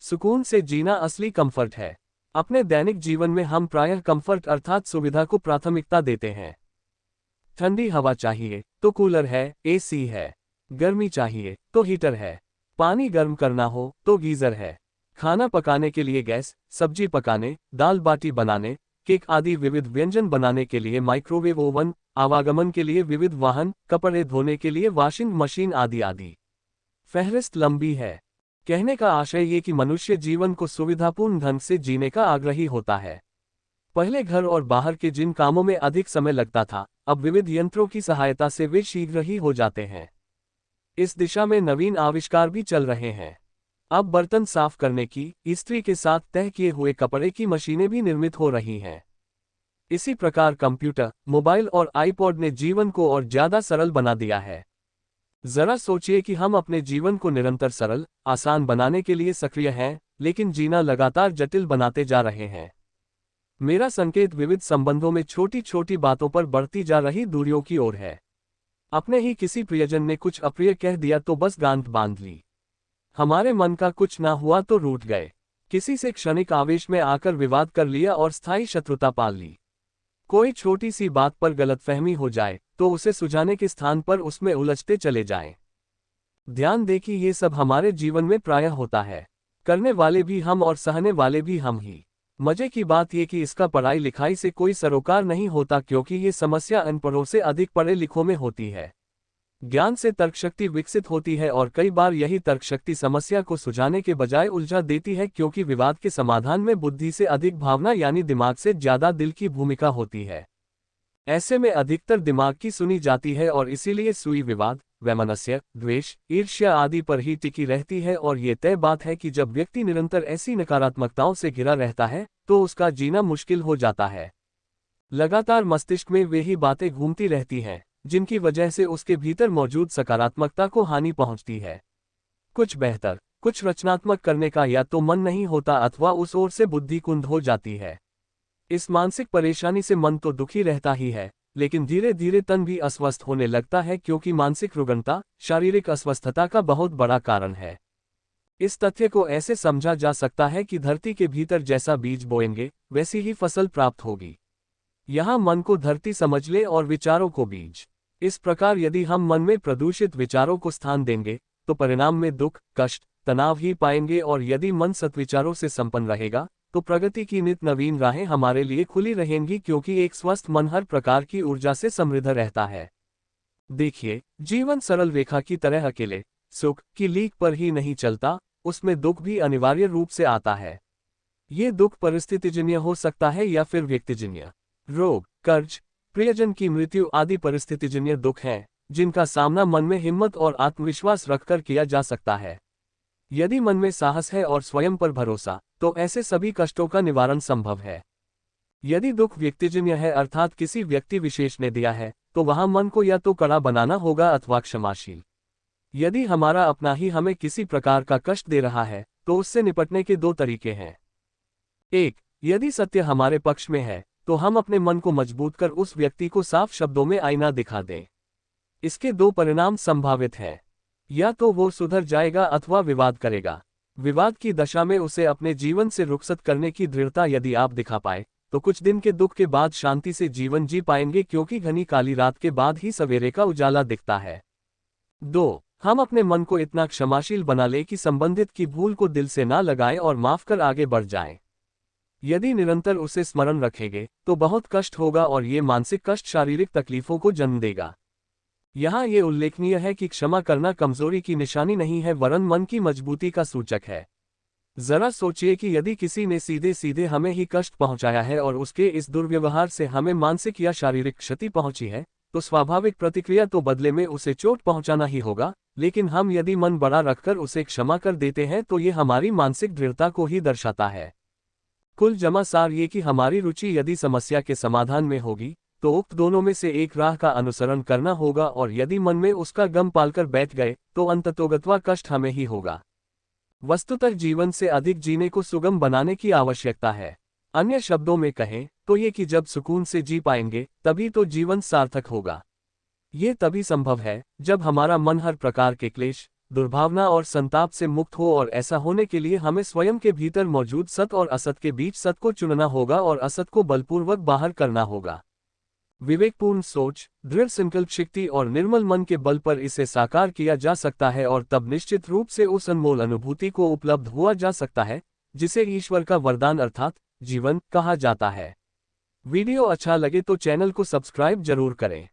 सुकून से जीना असली कंफर्ट है। अपने दैनिक जीवन में हम प्रायः कंफर्ट अर्थात सुविधा को प्राथमिकता देते हैं। ठंडी हवा चाहिए तो कूलर है, एसी है। गर्मी चाहिए तो हीटर है। पानी गर्म करना हो तो गीजर है। खाना पकाने के लिए गैस, सब्जी पकाने, दाल बाटी बनाने, केक आदि विविध व्यंजन बनाने के लिए माइक्रोवेव ओवन, आवागमन के लिए विविध वाहन, कपड़े धोने के लिए वॉशिंग मशीन आदि आदि। फहरिस्त लंबी है। कहने का आशय ये कि मनुष्य जीवन को सुविधापूर्ण ढंग से जीने का आग्रही होता है। पहले घर और बाहर के जिन कामों में अधिक समय लगता था, अब विविध यंत्रों की सहायता से वे शीघ्र ही हो जाते हैं। इस दिशा में नवीन आविष्कार भी चल रहे हैं। अब बर्तन साफ करने की, इस्त्री के साथ तह किए हुए कपड़े की मशीनें भी निर्मित हो रही हैं। इसी प्रकार कंप्यूटर, मोबाइल और आईपॉड ने जीवन को और ज्यादा सरल बना दिया है। जरा सोचिए कि हम अपने जीवन को निरंतर सरल, आसान बनाने के लिए सक्रिय हैं, लेकिन जीना लगातार जटिल बनाते जा रहे हैं। मेरा संकेत विविध संबंधों में छोटी छोटी बातों पर बढ़ती जा रही दूरियों की ओर है। अपने ही किसी प्रियजन ने कुछ अप्रिय कह दिया तो बस गांठ बांध ली। हमारे मन का कुछ ना हुआ तो रूठ गए। किसी से क्षणिक आवेश में आकर विवाद कर लिया और स्थायी शत्रुता पाल ली। कोई छोटी सी बात पर गलतफहमी हो जाए तो उसे सुझाने के स्थान पर उसमें उलझते चले जाएं। ध्यान दें कि ये सब हमारे जीवन में प्रायः होता है। करने वाले भी हम और सहने वाले भी हम ही। मजे की बात यह कि इसका पढ़ाई लिखाई से कोई सरोकार नहीं होता, क्योंकि ये समस्या अनपढ़ों से अधिक पढ़े लिखों में होती है। ज्ञान से तर्कशक्ति विकसित होती है और कई बार यही तर्कशक्ति समस्या को सुझाने के बजाय उलझा देती है, क्योंकि विवाद के समाधान में बुद्धि से अधिक भावना यानी दिमाग से ज्यादा दिल की भूमिका होती है। ऐसे में अधिकतर दिमाग की सुनी जाती है और इसीलिए सुई विवाद, वैमनस्य, द्वेष, ईर्ष्या आदि पर ही टिकी रहती है। और ये तय बात है कि जब व्यक्ति निरंतर ऐसी नकारात्मकताओं से घिरा रहता है तो उसका जीना मुश्किल हो जाता है। लगातार मस्तिष्क में वे ही बातें घूमती रहती हैं जिनकी वजह से उसके भीतर मौजूद सकारात्मकता को हानि पहुंचती है। कुछ बेहतर, कुछ रचनात्मक करने का या तो मन नहीं होता अथवा उस ओर से बुद्धि कुंद हो जाती है। इस मानसिक परेशानी से मन तो दुखी रहता ही है, लेकिन धीरे धीरे तन भी अस्वस्थ होने लगता है, क्योंकि मानसिक रुग्णता शारीरिक अस्वस्थता का बहुत बड़ा कारण है। इस तथ्य को ऐसे समझा जा सकता है कि धरती के भीतर जैसा बीज बोएंगे वैसी ही फसल प्राप्त होगी। यहाँ मन को धरती समझ ले और विचारों को बीज। इस प्रकार यदि हम मन में प्रदूषित विचारों को स्थान देंगे तो परिणाम में दुख, कष्ट, तनाव ही पाएंगे, और यदि मन सत्विचारों से संपन्न रहेगा तो प्रगति की नित नवीन राहें हमारे लिए खुली रहेंगी, क्योंकि एक स्वस्थ मन हर प्रकार की ऊर्जा से समृद्ध रहता है। देखिए, जीवन सरल रेखा की तरह अकेले सुख की लीक पर ही नहीं चलता, उसमें दुख भी अनिवार्य रूप से आता है। ये दुख परिस्थितिजन्य हो सकता है या फिर व्यक्तिजन्य। रोग, कर्ज, प्रियजन की मृत्यु आदि परिस्थितिजन्य दुख हैं, जिनका सामना मन में हिम्मत और आत्मविश्वास रखकर किया जा सकता है। यदि मन में साहस है और स्वयं पर भरोसा, तो ऐसे सभी कष्टों का निवारण संभव है। यदि दुख व्यक्तिजन्य है अर्थात किसी व्यक्ति विशेष ने दिया है, तो वहां मन को या तो कड़ा बनाना होगा अथवा क्षमाशील। यदि हमारा अपना ही हमें किसी प्रकार का कष्ट दे रहा है तो उससे निपटने के दो तरीके हैं। एक, यदि सत्य हमारे पक्ष में है तो हम अपने मन को मजबूत कर उस व्यक्ति को साफ शब्दों में आईना दिखा दें। इसके दो परिणाम संभावित हैं। या तो वो सुधर जाएगा अथवा विवाद करेगा। विवाद की दशा में उसे अपने जीवन से रुखसत करने की दृढ़ता यदि आप दिखा पाए तो कुछ दिन के दुख के बाद शांति से जीवन जी पाएंगे, क्योंकि घनी काली रात के बाद ही सवेरे का उजाला दिखता है। 2, हम अपने मन को इतना क्षमाशील बना ले कि संबंधित की भूल को दिल से ना लगाएं और माफ कर आगे बढ़ जाएं। यदि निरंतर उसे स्मरण रखेंगे तो बहुत कष्ट होगा और ये मानसिक कष्ट शारीरिक तकलीफों को जन्म देगा। यहाँ ये उल्लेखनीय है कि क्षमा करना कमजोरी की निशानी नहीं है, वरन मन की मजबूती का सूचक है। जरा सोचिए कि यदि किसी ने सीधे सीधे हमें ही कष्ट पहुंचाया है और उसके इस दुर्व्यवहार से हमें मानसिक या शारीरिक क्षति पहुंची है, तो स्वाभाविक प्रतिक्रिया तो बदले में उसे चोट पहुंचाना ही होगा। लेकिन हम यदि मन बड़ा रखकर उसे क्षमा कर देते हैं तो ये हमारी मानसिक दृढ़ता को ही दर्शाता है। कुल जमा सार ये कि हमारी रुचि यदि समस्या के समाधान में होगी तो उक्त दोनों में से एक राह का अनुसरण करना होगा, और यदि मन में उसका गम पालकर बैठ गए तो अंततोगत्वा कष्ट हमें ही होगा। वस्तुतः जीवन से अधिक जीने को सुगम बनाने की आवश्यकता है। अन्य शब्दों में कहें तो ये कि जब सुकून से जी पाएंगे तभी तो जीवन सार्थक होगा। ये तभी संभव है जब हमारा मन हर प्रकार के क्लेश, दुर्भावना और संताप से मुक्त हो, और ऐसा होने के लिए हमें स्वयं के भीतर मौजूद सत और असत के बीच सत को चुनना होगा और असत को बलपूर्वक बाहर करना होगा। विवेकपूर्ण सोच, दृढ़ संकल्प शक्ति और निर्मल मन के बल पर इसे साकार किया जा सकता है, और तब निश्चित रूप से उस अनमोल अनुभूति को उपलब्ध हुआ जा सकता है जिसे ईश्वर का वरदान अर्थात जीवन कहा जाता है। वीडियो अच्छा लगे तो चैनल को सब्सक्राइब जरूर करें।